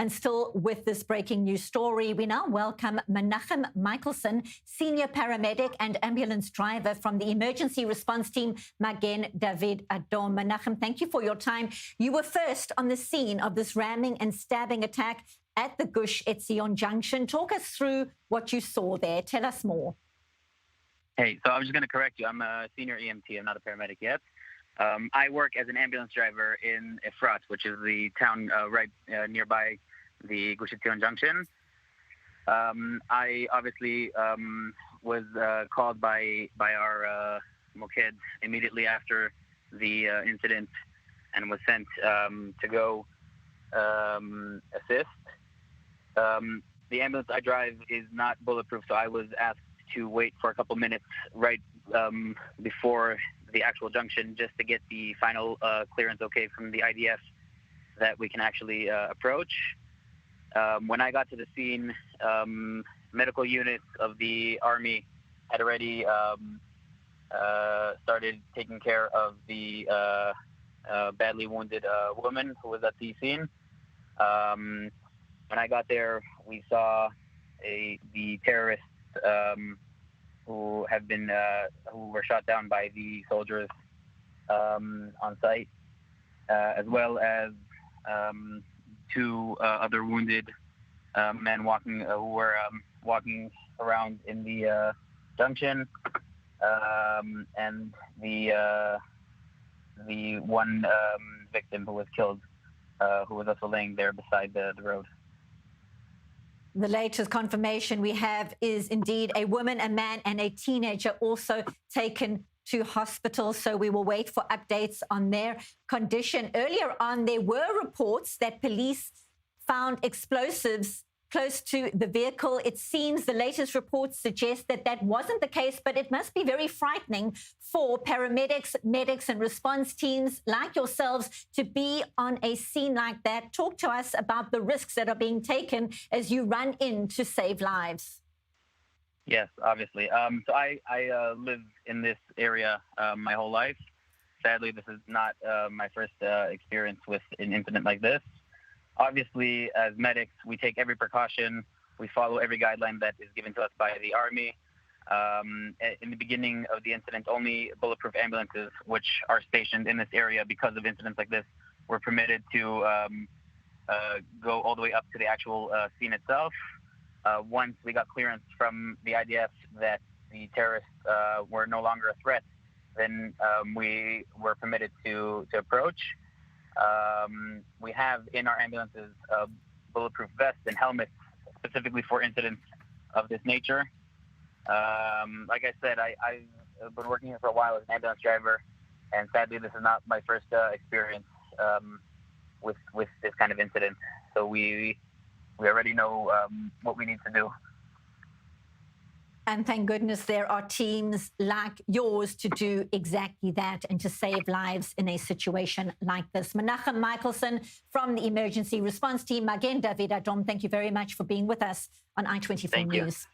And still with this breaking news story, we now welcome Menachem Michaelson, senior paramedic and ambulance driver from the emergency response team Magen David Adom. Menachem, thank you for your time. You were first on the scene of this ramming and stabbing attack at the Gush Etzion junction. Talk us through what you saw there. Tell us more. Hey, so I was just going to correct you. I'm a senior EMT. I'm not a paramedic yet. I work as an ambulance driver in Efrat, which is the town right nearby the Gush Etzion junction. I obviously was called by our Moked immediately after the incident and was sent to go assist. The ambulance I drive is not bulletproof, so I was asked to wait for a couple minutes right before the actual junction just to get the final clearance okay from the IDF that we can actually approach. When I got to the scene, medical units of the Army had already started taking care of the badly wounded woman who was at the scene. When I got there, we saw the terrorists who were shot down by the soldiers on site, as well as two other wounded men who were walking around in the junction, and the one victim who was killed, who was also laying there beside the road. The latest confirmation we have is indeed a woman, a man, and a teenager also taken to hospital. So we will wait for updates on their condition. Earlier on, there were reports that police found explosives close to the vehicle. It seems the latest reports suggest that that wasn't the case, but it must be very frightening for paramedics, medics, and response teams like yourselves to be on a scene like that. Talk to us about the risks that are being taken as you run in to save lives. Yes, obviously. So I live in this area my whole life. Sadly, this is not my first experience with an incident like this. Obviously, as medics, we take every precaution. We follow every guideline that is given to us by the Army. In the beginning of the incident, only bulletproof ambulances, which are stationed in this area because of incidents like this, were permitted to go all the way up to the actual scene itself. Once we got clearance from the IDF that the terrorists were no longer a threat, then we were permitted to approach. We have in our ambulances bulletproof vests and helmets specifically for incidents of this nature. Like I said, I've been working here for a while as an ambulance driver, and sadly this is not my first experience with this kind of incident. So we already know what we need to do. And thank goodness there are teams like yours to do exactly that and to save lives in a situation like this. Menachem Michaelson from the emergency response team, Magen David Adom, thank you very much for being with us on i24 News.